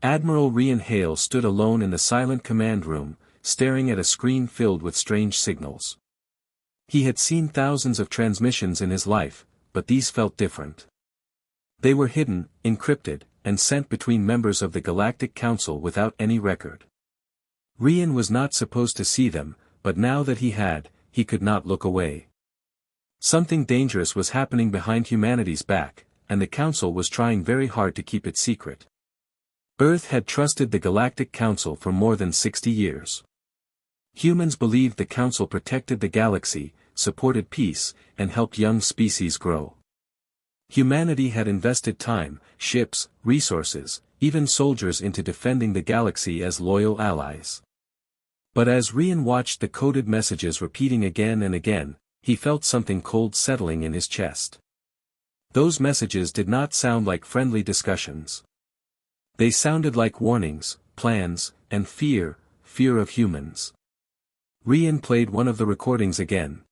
Admiral Rian Hale stood alone in the silent command room, staring at a screen filled with strange signals. He had seen thousands of transmissions in his life, but these felt different. They were hidden, encrypted, and sent between members of the Galactic Council without any record. Rian was not supposed to see them, but now that he could not look away. Something dangerous was happening behind humanity's back, and the Council was trying very hard to keep it secret. Earth had trusted the Galactic Council for more than 60 years. Humans believed the Council protected the galaxy, supported peace, and helped young species grow. Humanity had invested time, ships, resources, even soldiers into defending the galaxy as loyal allies. But as Rian watched the coded messages repeating again and again, he felt something cold settling in his chest. Those messages did not sound like friendly discussions. They sounded like warnings, plans, and fear of humans. Rian played one of the recordings again.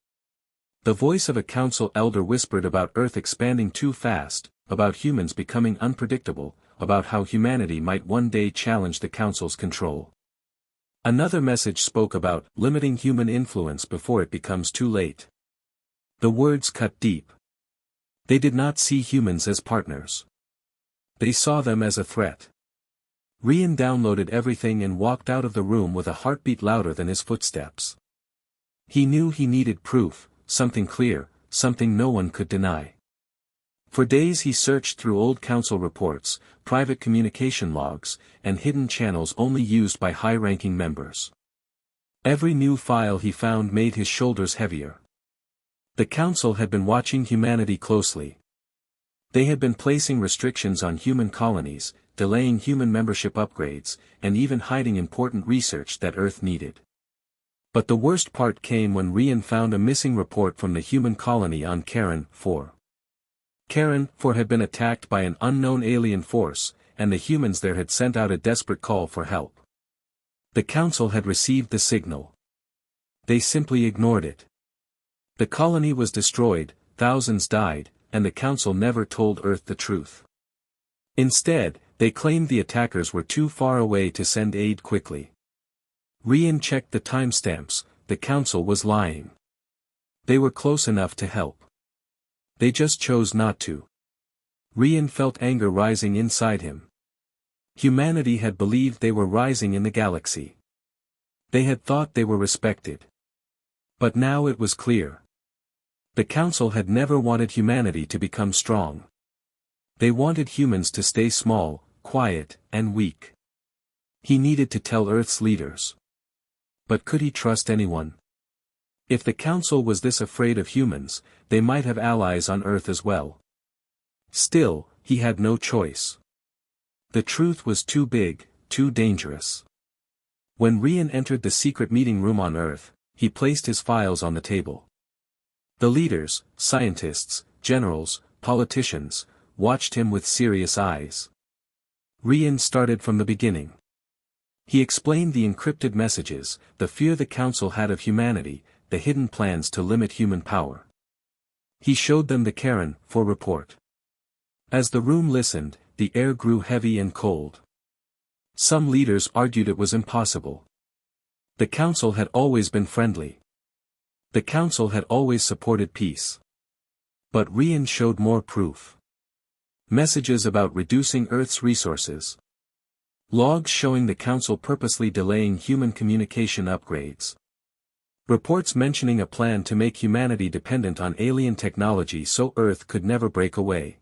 The voice of a council elder whispered about Earth expanding too fast, about humans becoming unpredictable, about how humanity might one day challenge the council's control. Another message spoke about limiting human influence before it becomes too late. The words cut deep. They did not see humans as partners. They saw them as a threat. Rian downloaded everything and walked out of the room with a heartbeat louder than his footsteps. He knew he needed proof, something clear, something no one could deny. For days he searched through old council reports, private communication logs, and hidden channels only used by high-ranking members. Every new file he found made his shoulders heavier. The council had been watching humanity closely. They had been placing restrictions on human colonies, delaying human membership upgrades, and even hiding important research that Earth needed. But the worst part came when Rian found a missing report from the human colony on Karen 4. Karen 4 had been attacked by an unknown alien force, and the humans there had sent out a desperate call for help. The council had received the signal. They simply ignored it. The colony was destroyed, thousands died, and the council never told Earth the truth. Instead, they claimed the attackers were too far away to send aid quickly. Rian checked the timestamps, the council was lying. They were close enough to help. They just chose not to. Rian felt anger rising inside him. Humanity had believed they were rising in the galaxy. They had thought they were respected. But now it was clear. The council had never wanted humanity to become strong. They wanted humans to stay small, quiet, and weak. He needed to tell Earth's leaders. But could he trust anyone? If the council was this afraid of humans, they might have allies on Earth as well. Still, he had no choice. The truth was too big, too dangerous. When Rian entered the secret meeting room on Earth, he placed his files on the table. The leaders, scientists, generals, politicians, watched him with serious eyes. Rian started from the beginning. He explained the encrypted messages, the fear the council had of humanity, the hidden plans to limit human power. He showed them the Karen 4 report. As the room listened, the air grew heavy and cold. Some leaders argued it was impossible. The council had always been friendly. The council had always supported peace. But Rian showed more proof. Messages about reducing Earth's resources. Logs showing the council purposely delaying human communication upgrades. Reports mentioning a plan to make humanity dependent on alien technology so Earth could never break away.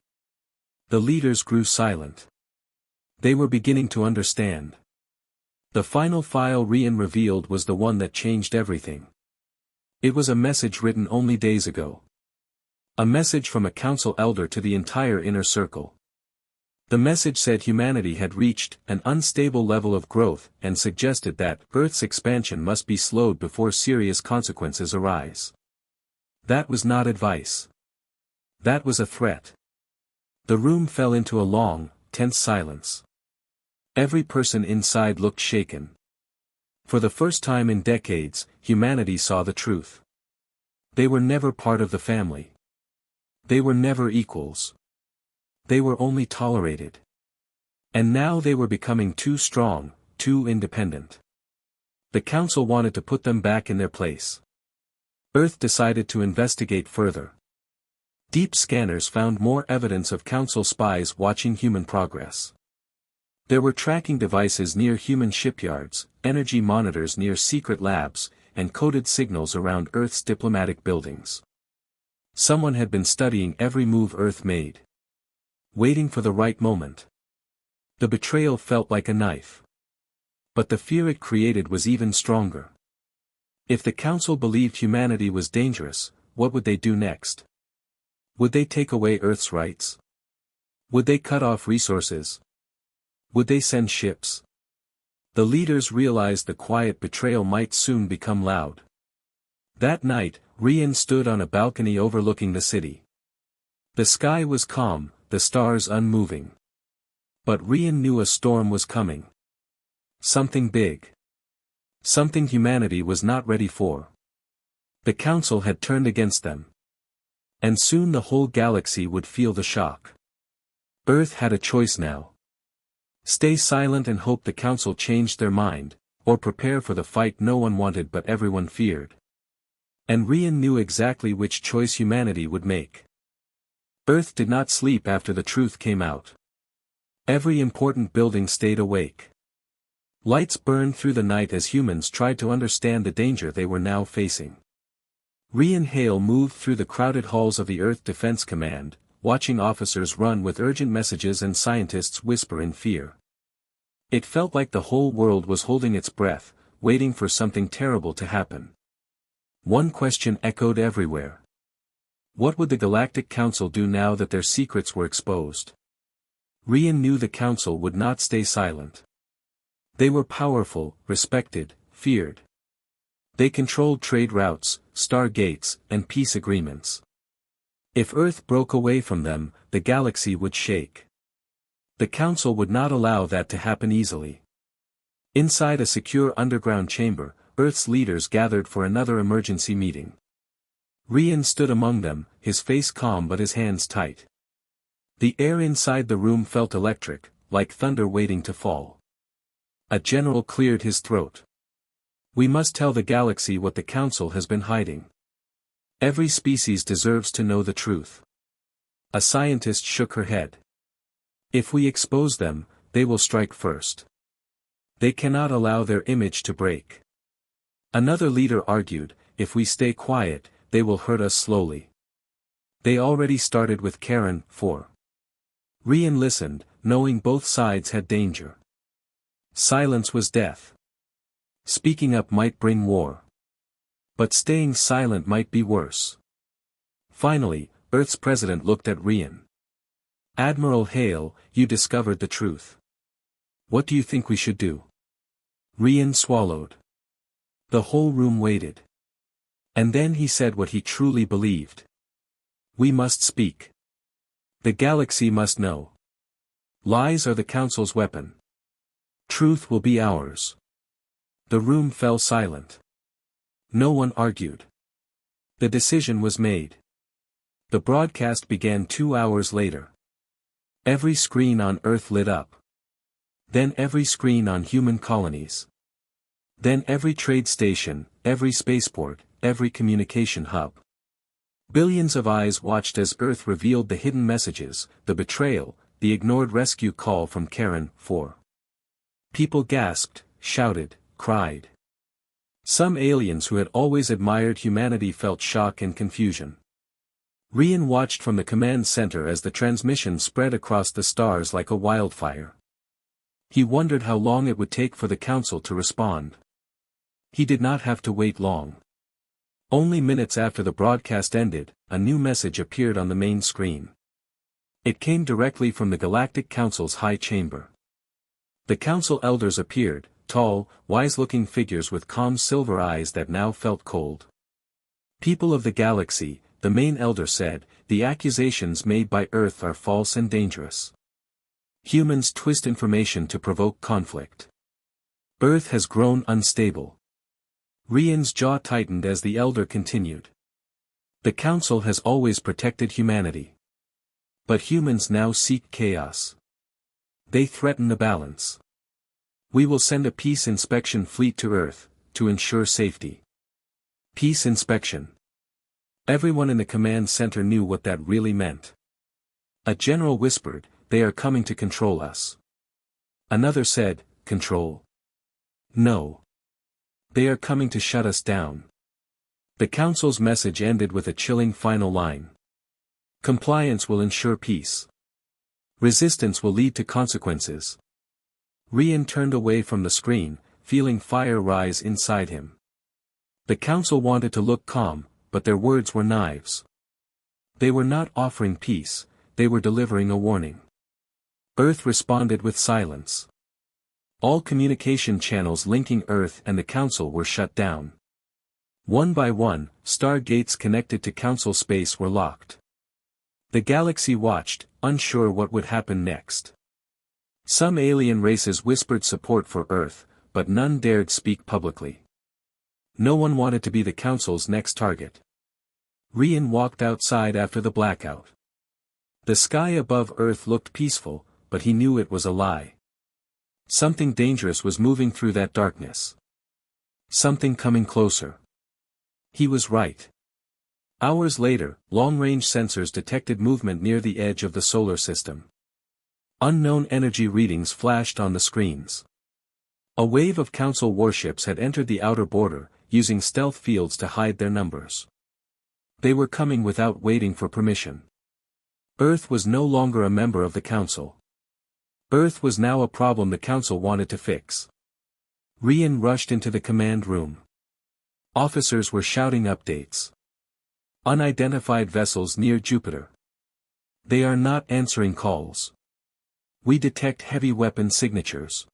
The leaders grew silent. They were beginning to understand. The final file Rian revealed was the one that changed everything. It was a message written only days ago. A message from a council elder to the entire inner circle. The message said humanity had reached an unstable level of growth and suggested that Earth's expansion must be slowed before serious consequences arise. That was not advice. That was a threat. The room fell into a long, tense silence. Every person inside looked shaken. For the first time in decades, humanity saw the truth. They were never part of the family. They were never equals. They were only tolerated. And now they were becoming too strong, too independent. The council wanted to put them back in their place. Earth decided to investigate further. Deep scanners found more evidence of council spies watching human progress. There were tracking devices near human shipyards, energy monitors near secret labs, and coded signals around Earth's diplomatic buildings. Someone had been studying every move Earth made. Waiting for the right moment. The betrayal felt like a knife. But the fear it created was even stronger. If the Council believed humanity was dangerous, what would they do next? Would they take away Earth's rights? Would they cut off resources? Would they send ships? The leaders realized the quiet betrayal might soon become loud. That night, Rian stood on a balcony overlooking the city. The sky was calm, the stars unmoving. But Rian knew a storm was coming. Something big. Something humanity was not ready for. The Council had turned against them. And soon the whole galaxy would feel the shock. Earth had a choice now. Stay silent and hope the Council changed their mind, or prepare for the fight no one wanted but everyone feared. And Rian knew exactly which choice humanity would make. Earth did not sleep after the truth came out. Every important building stayed awake. Lights burned through the night as humans tried to understand the danger they were now facing. Rian Hale moved through the crowded halls of the Earth Defense Command, watching officers run with urgent messages and scientists whisper in fear. It felt like the whole world was holding its breath, waiting for something terrible to happen. One question echoed everywhere. What would the Galactic Council do now that their secrets were exposed? Rian knew the Council would not stay silent. They were powerful, respected, feared. They controlled trade routes, star gates, and peace agreements. If Earth broke away from them, the galaxy would shake. The Council would not allow that to happen easily. Inside a secure underground chamber, Earth's leaders gathered for another emergency meeting. Rian stood among them, his face calm but his hands tight. The air inside the room felt electric, like thunder waiting to fall. A general cleared his throat. We must tell the galaxy what the Council has been hiding. Every species deserves to know the truth. A scientist shook her head. If we expose them, they will strike first. They cannot allow their image to break. Another leader argued, if we stay quiet, they will hurt us slowly. They already started with Karen, 4. Rian listened, knowing both sides had danger. Silence was death. Speaking up might bring war. But staying silent might be worse. Finally, Earth's president looked at Rian. Admiral Hale, you discovered the truth. What do you think we should do? Rian swallowed. The whole room waited. And then he said what he truly believed. We must speak. The galaxy must know. Lies are the Council's weapon. Truth will be ours. The room fell silent. No one argued. The decision was made. The broadcast began 2 hours later. Every screen on Earth lit up. Then every screen on human colonies. Then every trade station, every spaceport, every communication hub. Billions of eyes watched as Earth revealed the hidden messages, the betrayal, the ignored rescue call from Karen, 4. People gasped, shouted, cried. Some aliens who had always admired humanity felt shock and confusion. Rian watched from the command center as the transmission spread across the stars like a wildfire. He wondered how long it would take for the Council to respond. He did not have to wait long. Only minutes after the broadcast ended, a new message appeared on the main screen. It came directly from the Galactic Council's high chamber. The Council elders appeared, tall, wise-looking figures with calm silver eyes that now felt cold. People of the galaxy, the main elder said, the accusations made by Earth are false and dangerous. Humans twist information to provoke conflict. Earth has grown unstable. Rian's jaw tightened as the elder continued. The Council has always protected humanity. But humans now seek chaos. They threaten the balance. We will send a peace inspection fleet to Earth, to ensure safety. Peace inspection. Everyone in the command center knew what that really meant. A general whispered, "They are coming to control us." Another said, "Control? No. They are coming to shut us down." The council's message ended with a chilling final line. Compliance will ensure peace. Resistance will lead to consequences. Rian turned away from the screen, feeling fire rise inside him. The council wanted to look calm, but their words were knives. They were not offering peace, they were delivering a warning. Earth responded with silence. All communication channels linking Earth and the council were shut down. One by one, star gates connected to council space were locked. The galaxy watched, unsure what would happen next. Some alien races whispered support for Earth, but none dared speak publicly. No one wanted to be the council's next target. Rian walked outside after the blackout. The sky above Earth looked peaceful, but he knew it was a lie. Something dangerous was moving through that darkness. Something coming closer. He was right. Hours later, long-range sensors detected movement near the edge of the solar system. Unknown energy readings flashed on the screens. A wave of Council warships had entered the outer border, using stealth fields to hide their numbers. They were coming without waiting for permission. Earth was no longer a member of the Council. Earth was now a problem the Council wanted to fix. Rian rushed into the command room. Officers were shouting updates. Unidentified vessels near Jupiter. They are not answering calls. We detect heavy weapon signatures.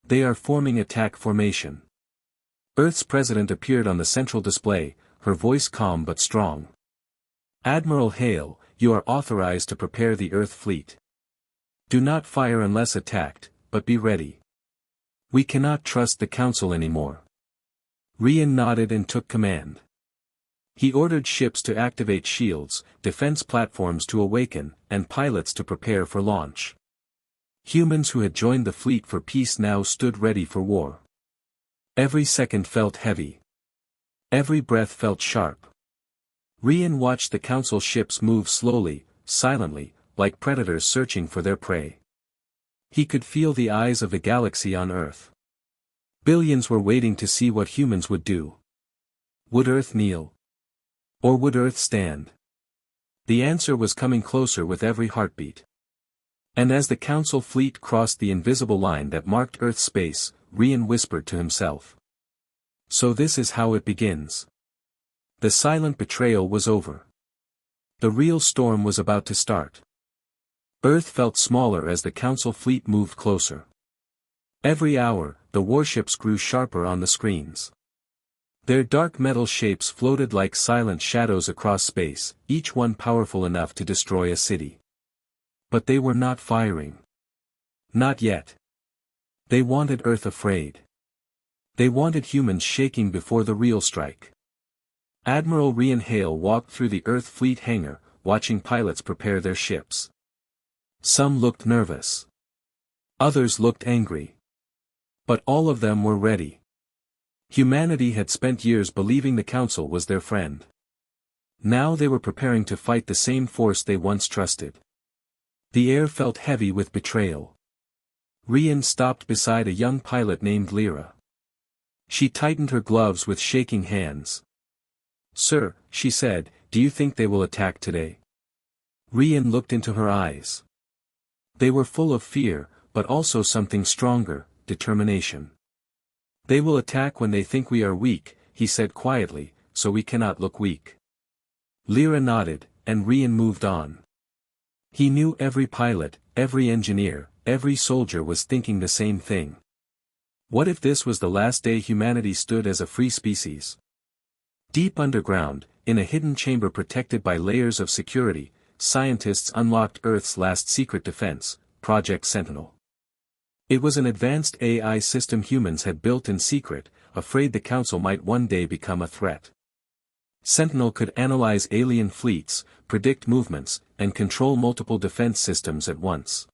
They are forming attack formation. Earth's president appeared on the central display, her voice calm but strong. Admiral Hale, you are authorized to prepare the Earth fleet. Do not fire unless attacked, but be ready. We cannot trust the Council anymore. Rian nodded and took command. He ordered ships to activate shields, defense platforms to awaken, and pilots to prepare for launch. Humans who had joined the fleet for peace now stood ready for war. Every second felt heavy. Every breath felt sharp. Rian watched the Council ships move slowly, silently, like predators searching for their prey. He could feel the eyes of the galaxy on Earth. Billions were waiting to see what humans would do. Would Earth kneel? Or would Earth stand? The answer was coming closer with every heartbeat. And as the Council fleet crossed the invisible line that marked Earth's space, Rian whispered to himself. So this is how it begins. The silent betrayal was over. The real storm was about to start. Earth felt smaller as the Council fleet moved closer. Every hour, the warships grew sharper on the screens. Their dark metal shapes floated like silent shadows across space, each one powerful enough to destroy a city. But they were not firing. Not yet. They wanted Earth afraid. They wanted humans shaking before the real strike. Admiral Rian Hale walked through the Earth fleet hangar, watching pilots prepare their ships. Some looked nervous. Others looked angry. But all of them were ready. Humanity had spent years believing the Council was their friend. Now they were preparing to fight the same force they once trusted. The air felt heavy with betrayal. Rian stopped beside a young pilot named Lyra. She tightened her gloves with shaking hands. Sir, she said, do you think they will attack today? Rian looked into her eyes. They were full of fear, but also something stronger, determination. They will attack when they think we are weak, he said quietly, so we cannot look weak. Lyra nodded, and Rian moved on. He knew every pilot, every engineer, every soldier was thinking the same thing. What if this was the last day humanity stood as a free species? Deep underground, in a hidden chamber protected by layers of security, scientists unlocked Earth's last secret defense, Project Sentinel. It was an advanced AI system humans had built in secret, afraid the Council might one day become a threat. Sentinel could analyze alien fleets, predict movements, and control multiple defense systems at once.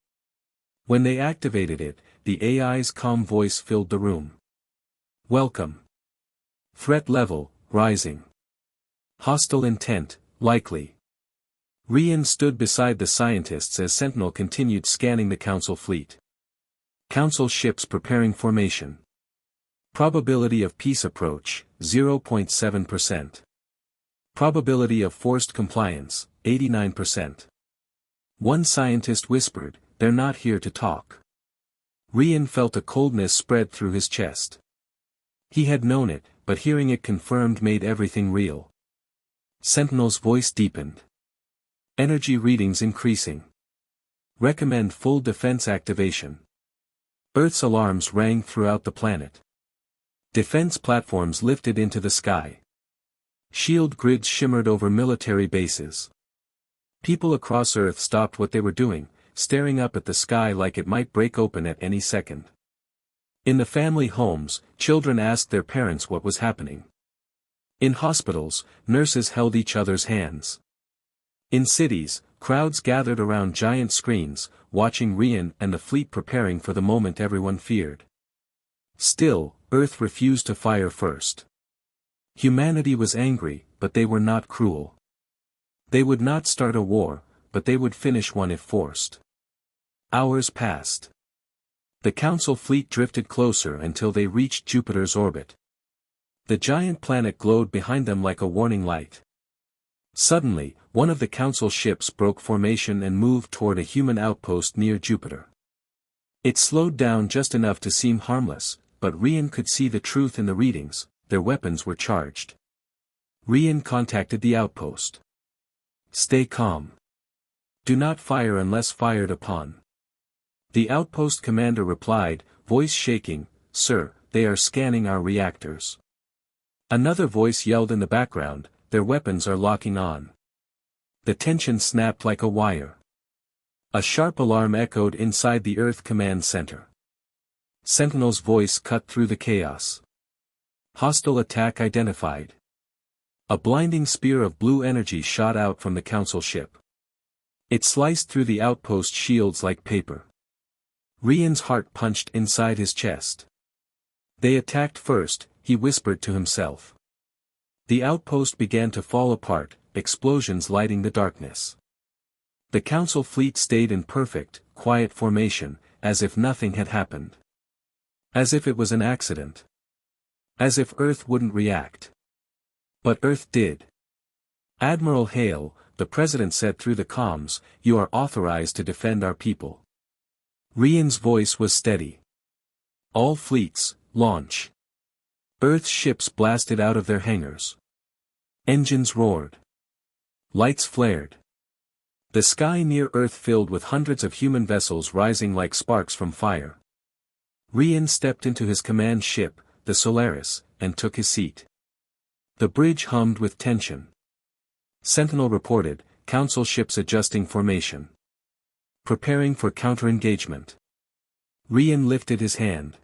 When they activated it, the AI's calm voice filled the room. Welcome. Threat level, rising. Hostile intent, likely. Rian stood beside the scientists as Sentinel continued scanning the Council fleet. Council ships preparing formation. Probability of peace approach, 0.7%. Probability of forced compliance, 89%. One scientist whispered, "They're not here to talk." Rian felt a coldness spread through his chest. He had known it, but hearing it confirmed made everything real. Sentinel's voice deepened. Energy readings increasing. Recommend full defense activation. Earth's alarms rang throughout the planet. Defense platforms lifted into the sky. Shield grids shimmered over military bases. People across Earth stopped what they were doing, staring up at the sky like it might break open at any second. In the family homes, children asked their parents what was happening. In hospitals, nurses held each other's hands. In cities, crowds gathered around giant screens, watching Rian and the fleet preparing for the moment everyone feared. Still, Earth refused to fire first. Humanity was angry, but they were not cruel. They would not start a war, but they would finish one if forced. Hours passed. The Council fleet drifted closer until they reached Jupiter's orbit. The giant planet glowed behind them like a warning light. Suddenly, one of the Council ships broke formation and moved toward a human outpost near Jupiter. It slowed down just enough to seem harmless, but Rian could see the truth in the readings: their weapons were charged. Rian contacted the outpost. "Stay calm. Do not fire unless fired upon." The outpost commander replied, voice shaking, "Sir, they are scanning our reactors." Another voice yelled in the background, "Their weapons are locking on." The tension snapped like a wire. A sharp alarm echoed inside the Earth Command Center. Sentinel's voice cut through the chaos. Hostile attack identified. A blinding spear of blue energy shot out from the Council ship. It sliced through the outpost shields like paper. Rian's heart punched inside his chest. "They attacked first," he whispered to himself. The outpost began to fall apart, explosions lighting the darkness. The Council fleet stayed in perfect, quiet formation, as if nothing had happened. As if it was an accident. As if Earth wouldn't react. But Earth did. "Admiral Hale," the President said through the comms, "you are authorized to defend our people." Rian's voice was steady. "All fleets, launch." Earth's ships blasted out of their hangars. Engines roared. Lights flared. The sky near Earth filled with hundreds of human vessels rising like sparks from fire. Rian stepped into his command ship, the Solaris, and took his seat. The bridge hummed with tension. Sentinel reported, "Council ships adjusting formation. Preparing for counter-engagement." Rian lifted his hand.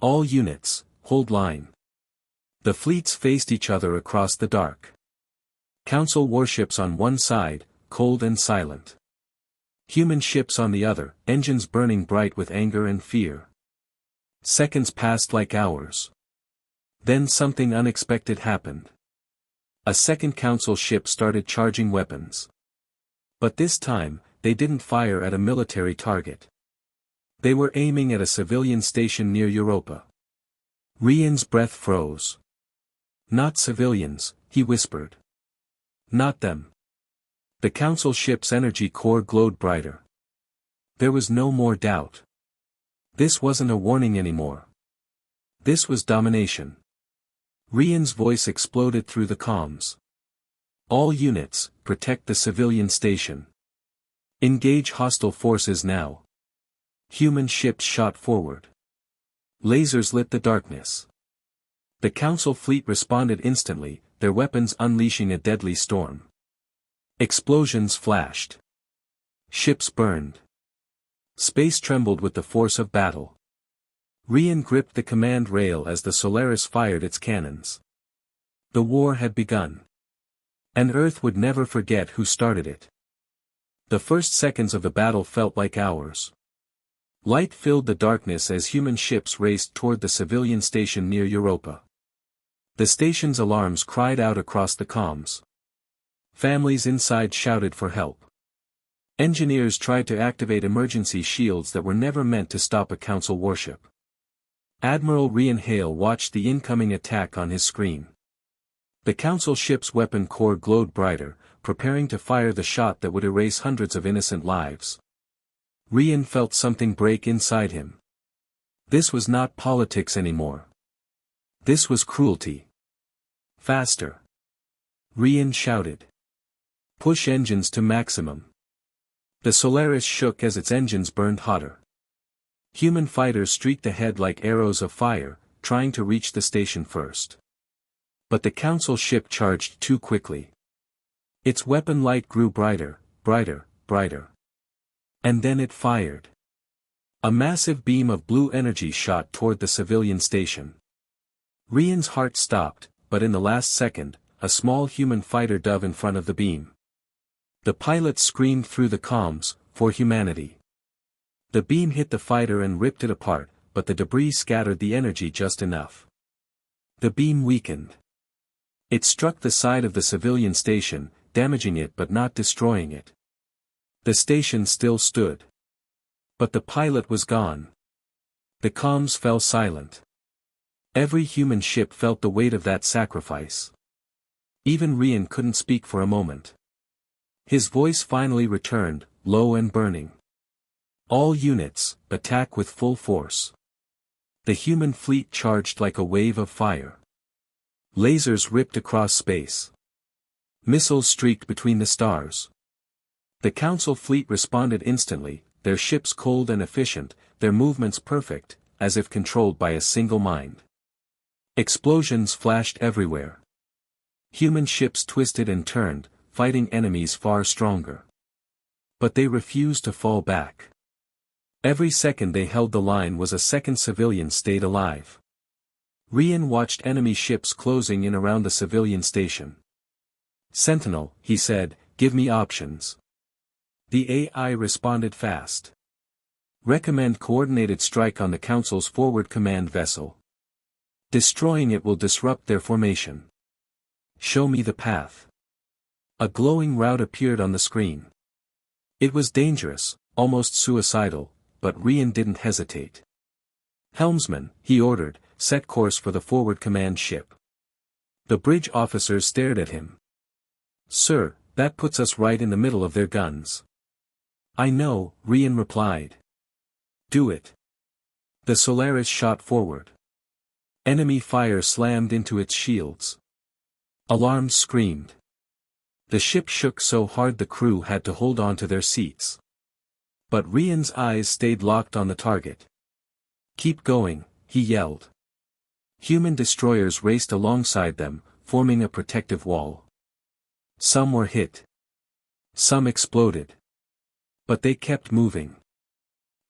"All units, hold line." The fleets faced each other across the dark. Council warships on one side, cold and silent. Human ships on the other, engines burning bright with anger and fear. Seconds passed like hours. Then something unexpected happened. A second Council ship started charging weapons. But this time, they didn't fire at a military target. They were aiming at a civilian station near Europa. Rian's breath froze. "Not civilians," he whispered. "Not them." The Council ship's energy core glowed brighter. There was no more doubt. This wasn't a warning anymore. This was domination. Rian's voice exploded through the comms. "All units, protect the civilian station. Engage hostile forces now." Human ships shot forward. Lasers lit the darkness. The Council fleet responded instantly, their weapons unleashing a deadly storm. Explosions flashed. Ships burned. Space trembled with the force of battle. Rian gripped the command rail as the Solaris fired its cannons. The war had begun. And Earth would never forget who started it. The first seconds of the battle felt like hours. Light filled the darkness as human ships raced toward the civilian station near Europa. The station's alarms cried out across the comms. Families inside shouted for help. Engineers tried to activate emergency shields that were never meant to stop a council warship. Admiral Rian Hale watched the incoming attack on his screen. The council ship's weapon core glowed brighter, preparing to fire the shot that would erase hundreds of innocent lives. Rian felt something break inside him. This was not politics anymore. This was cruelty. Faster! Rian shouted. Push engines to maximum. The Solaris shook as its engines burned hotter. Human fighters streaked ahead like arrows of fire, trying to reach the station first. But the council ship charged too quickly. Its weapon light grew brighter, brighter, brighter. And then it fired. A massive beam of blue energy shot toward the civilian station. Rian's heart stopped, but in the last second, a small human fighter dove in front of the beam. The pilot screamed through the comms, "For humanity." The beam hit the fighter and ripped it apart, but the debris scattered the energy just enough. The beam weakened. It struck the side of the civilian station, damaging it but not destroying it. The station still stood. But the pilot was gone. The comms fell silent. Every human ship felt the weight of that sacrifice. Even Rian couldn't speak for a moment. His voice finally returned, low and burning. All units, attack with full force. The human fleet charged like a wave of fire. Lasers ripped across space. Missiles streaked between the stars. The council fleet responded instantly, their ships cold and efficient, their movements perfect, as if controlled by a single mind. Explosions flashed everywhere. Human ships twisted and turned, fighting enemies far stronger. But they refused to fall back. Every second they held the line was a second civilian stayed alive. Rian watched enemy ships closing in around the civilian station. "Sentinel," he said, "give me options." The AI responded fast. "Recommend coordinated strike on the Council's forward command vessel. Destroying it will disrupt their formation. Show me the path." A glowing route appeared on the screen. It was dangerous, almost suicidal, but Rian didn't hesitate. "Helmsman," he ordered, "set course for the forward command ship." The bridge officers stared at him. "Sir, that puts us right in the middle of their guns." "I know," Rian replied. "Do it." The Solaris shot forward. Enemy fire slammed into its shields. Alarms screamed. The ship shook so hard the crew had to hold on to their seats. But Rian's eyes stayed locked on the target. "Keep going," he yelled. Human destroyers raced alongside them, forming a protective wall. Some were hit. Some exploded. But they kept moving.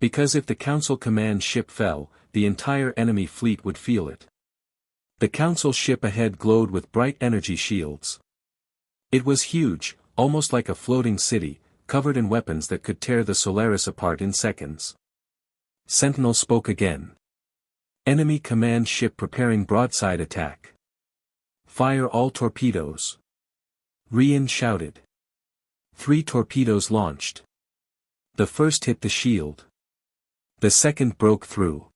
Because if the Council command ship fell, the entire enemy fleet would feel it. The Council ship ahead glowed with bright energy shields. It was huge, almost like a floating city, covered in weapons that could tear the Solaris apart in seconds. Sentinel spoke again. "Enemy command ship preparing broadside attack. Fire all torpedoes." Rian shouted. 3 torpedoes launched. The first hit the shield. The second broke through.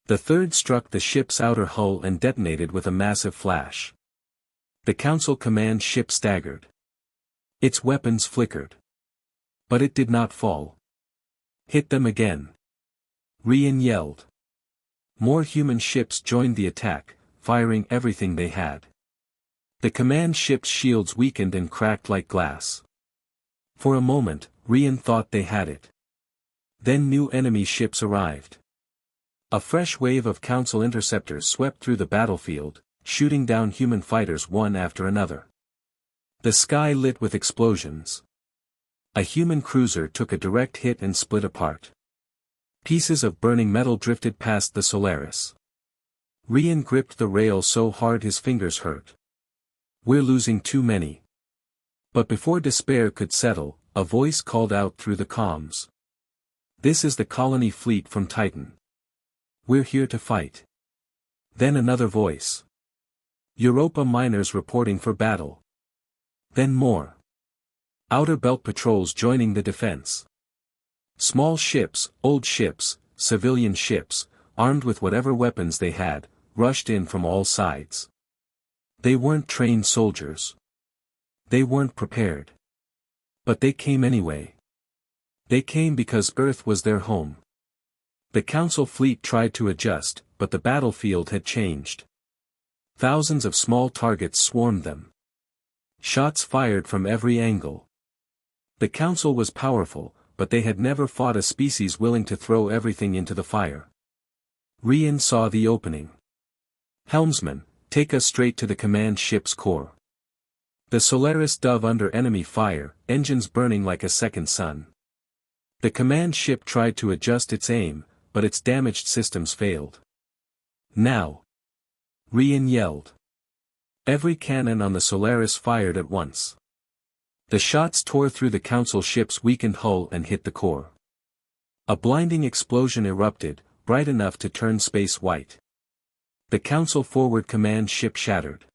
The third struck the ship's outer hull and detonated with a massive flash. The Council command ship staggered. Its weapons flickered. But it did not fall. "Hit them again." Rian yelled. More human ships joined the attack, firing everything they had. The command ship's shields weakened and cracked like glass. For a moment, Rian thought they had it. Then new enemy ships arrived. A fresh wave of Council interceptors swept through the battlefield, shooting down human fighters one after another. The sky lit with explosions. A human cruiser took a direct hit and split apart. Pieces of burning metal drifted past the Solaris. Rian gripped the rail so hard his fingers hurt. "We're losing too many." But before despair could settle, a voice called out through the comms. This is the colony fleet from Titan. We're here to fight. Then another voice. Europa miners reporting for battle. Then more. Outer belt patrols joining the defense. Small ships, old ships, civilian ships, armed with whatever weapons they had, rushed in from all sides. They weren't trained soldiers. They weren't prepared. But they came anyway. They came because Earth was their home. The Council fleet tried to adjust, but the battlefield had changed. Thousands of small targets swarmed them. Shots fired from every angle. The Council was powerful, but they had never fought a species willing to throw everything into the fire. Rian saw the opening. Helmsman, take us straight to the command ship's core. The Solaris dove under enemy fire, engines burning like a second sun. The command ship tried to adjust its aim, but its damaged systems failed. Now! Rian yelled. Every cannon on the Solaris fired at once. The shots tore through the Council ship's weakened hull and hit the core. A blinding explosion erupted, bright enough to turn space white. The Council forward command ship shattered.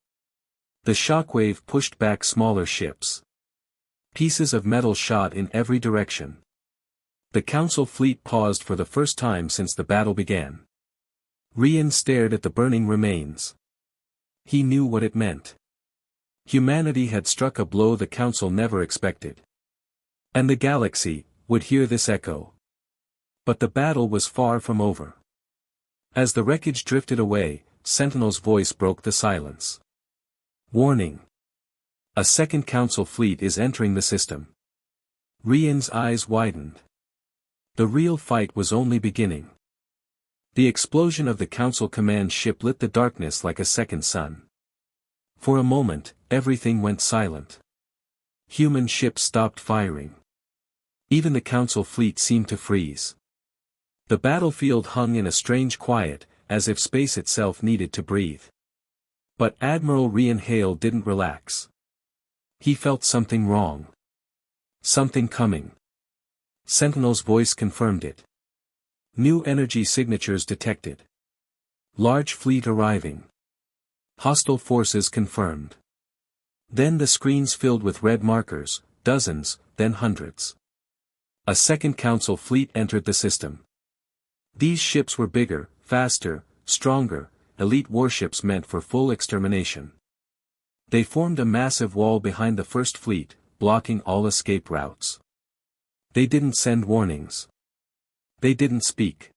The shockwave pushed back smaller ships. Pieces of metal shot in every direction. The Council fleet paused for the first time since the battle began. Rian stared at the burning remains. He knew what it meant. Humanity had struck a blow the Council never expected. And the galaxy would hear this echo. But the battle was far from over. As the wreckage drifted away, Sentinel's voice broke the silence. Warning! A second Council fleet is entering the system. Rian's eyes widened. The real fight was only beginning. The explosion of the Council command ship lit the darkness like a second sun. For a moment, everything went silent. Human ships stopped firing. Even the Council fleet seemed to freeze. The battlefield hung in a strange quiet, as if space itself needed to breathe. But Admiral Rian Hale didn't relax. He felt something wrong. Something coming. Sentinel's voice confirmed it. New energy signatures detected. Large fleet arriving. Hostile forces confirmed. Then the screens filled with red markers, dozens, then hundreds. A second Council fleet entered the system. These ships were bigger, faster, stronger, elite warships meant for full extermination. They formed a massive wall behind the first fleet, blocking all escape routes. They didn't send warnings. They didn't speak.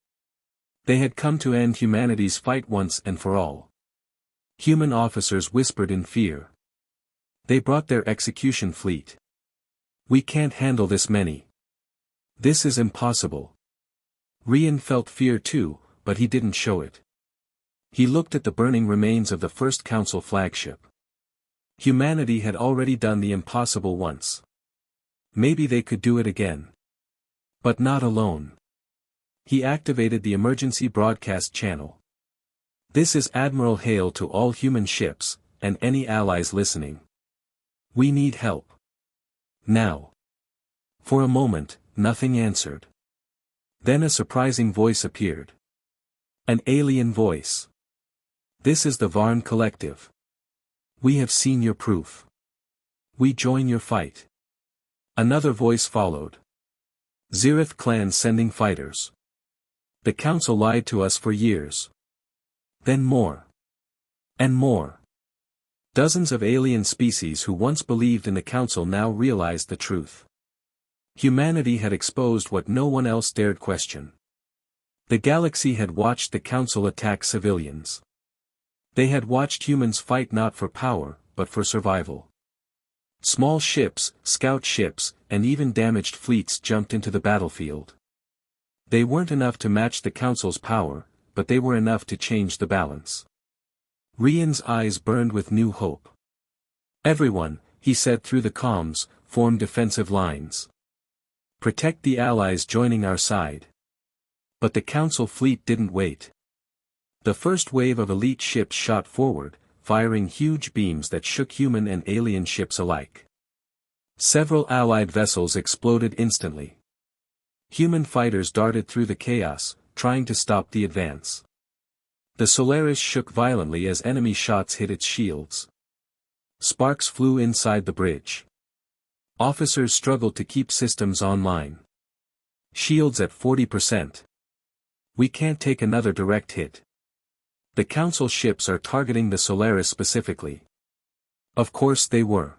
They had come to end humanity's fight once and for all. Human officers whispered in fear. They brought their execution fleet. We can't handle this many. This is impossible. Rian felt fear too, but he didn't show it. He looked at the burning remains of the first Council flagship. Humanity had already done the impossible once. Maybe they could do it again. But not alone. He activated the emergency broadcast channel. This is Admiral Hale to all human ships, and any allies listening. We need help. Now. For a moment, nothing answered. Then a surprising voice appeared. An alien voice. This is the Varn Collective. We have seen your proof. We join your fight. Another voice followed. Zereth clan sending fighters. The Council lied to us for years. Then more. And more. Dozens of alien species who once believed in the Council now realized the truth. Humanity had exposed what no one else dared question. The galaxy had watched the Council attack civilians. They had watched humans fight not for power, but for survival. Small ships, scout ships, and even damaged fleets jumped into the battlefield. They weren't enough to match the Council's power, but they were enough to change the balance. Rian's eyes burned with new hope. Everyone, he said through the comms, form defensive lines. Protect the allies joining our side. But the Council fleet didn't wait. The first wave of elite ships shot forward, firing huge beams that shook human and alien ships alike. Several Allied vessels exploded instantly. Human fighters darted through the chaos, trying to stop the advance. The Solaris shook violently as enemy shots hit its shields. Sparks flew inside the bridge. Officers struggled to keep systems online. Shields at 40%. We can't take another direct hit. The Council ships are targeting the Solaris specifically. Of course they were.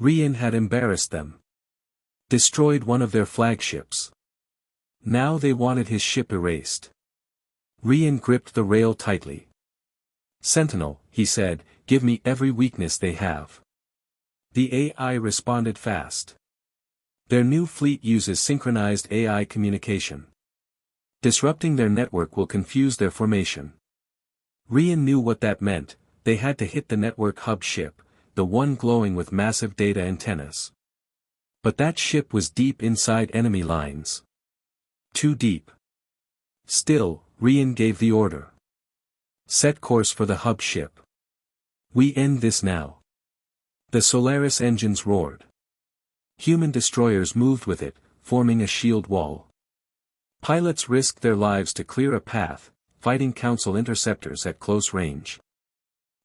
Rian had embarrassed them. Destroyed one of their flagships. Now they wanted his ship erased. Rian gripped the rail tightly. "Sentinel," he said, "give me every weakness they have." The AI responded fast. Their new fleet uses synchronized AI communication. Disrupting their network will confuse their formation. Rian knew what that meant. They had to hit the network hub ship, the one glowing with massive data antennas. But that ship was deep inside enemy lines. Too deep. Still, Rian gave the order. "Set course for the hub ship. We end this now." The Solaris engines roared. Human destroyers moved with it, forming a shield wall. Pilots risked their lives to clear a path, fighting Council interceptors at close range.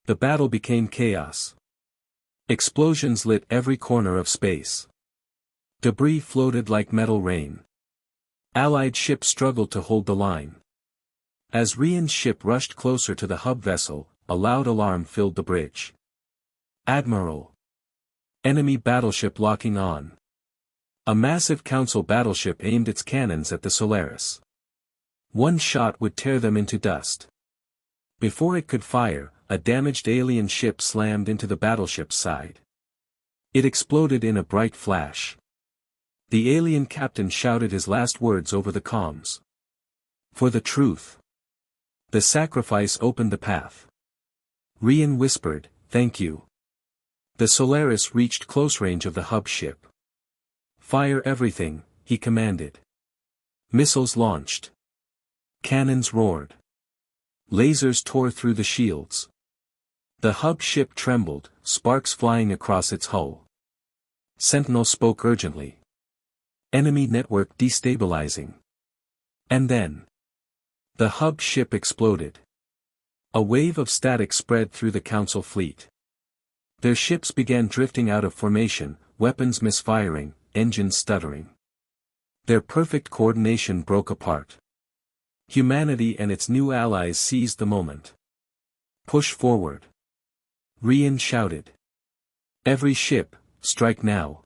The battle became chaos. Explosions lit every corner of space. Debris floated like metal rain. Allied ships struggled to hold the line. As Rian's ship rushed closer to the hub vessel, a loud alarm filled the bridge. "Admiral!" Enemy battleship locking on. A massive Council battleship aimed its cannons at the Solaris. One shot would tear them into dust. Before it could fire, a damaged alien ship slammed into the battleship's side. It exploded in a bright flash. The alien captain shouted his last words over the comms. "For the truth." The sacrifice opened the path. Rian whispered, "Thank you." The Solaris reached close range of the hub ship. "Fire everything," he commanded. Missiles launched. Cannons roared. Lasers tore through the shields. The hub ship trembled, sparks flying across its hull. Sentinel spoke urgently. "Enemy network destabilizing." And then the hub ship exploded. A wave of static spread through the Council fleet. Their ships began drifting out of formation, weapons misfiring, engines stuttering. Their perfect coordination broke apart. Humanity and its new allies seized the moment. "Push forward." Rian shouted. "Every ship, strike now."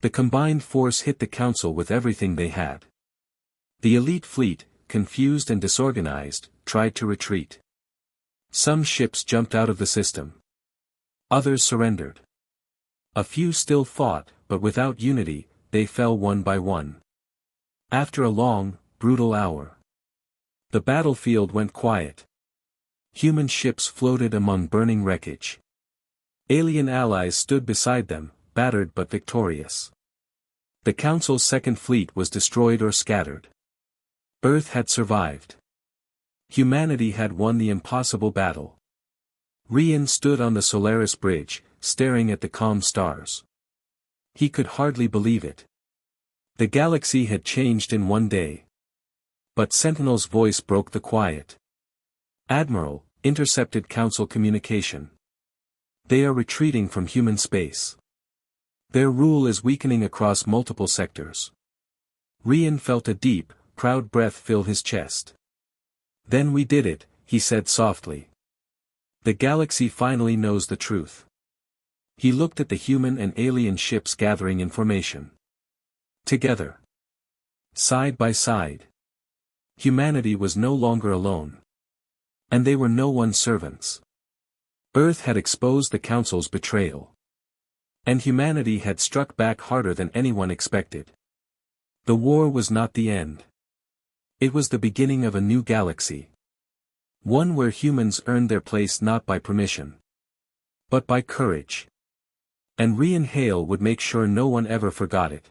The combined force hit the Council with everything they had. The elite fleet, confused and disorganized, tried to retreat. Some ships jumped out of the system. Others surrendered. A few still fought, but without unity, they fell one by one. After a long, brutal hour, the battlefield went quiet. Human ships floated among burning wreckage. Alien allies stood beside them, battered but victorious. The Council's second fleet was destroyed or scattered. Earth had survived. Humanity had won the impossible battle. Rian stood on the Solaris bridge, staring at the calm stars. He could hardly believe it. The galaxy had changed in one day. But Sentinel's voice broke the quiet. "Admiral, intercepted Council communication. They are retreating from human space. Their rule is weakening across multiple sectors." Rian felt a deep, proud breath fill his chest. "Then we did it," he said softly. "The galaxy finally knows the truth." He looked at the human and alien ships gathering information. Together. Side by side. Humanity was no longer alone. And they were no one's servants. Earth had exposed the Council's betrayal. And humanity had struck back harder than anyone expected. The war was not the end. It was the beginning of a new galaxy. One where humans earned their place not by permission, but by courage. And Rian Hale would make sure no one ever forgot it.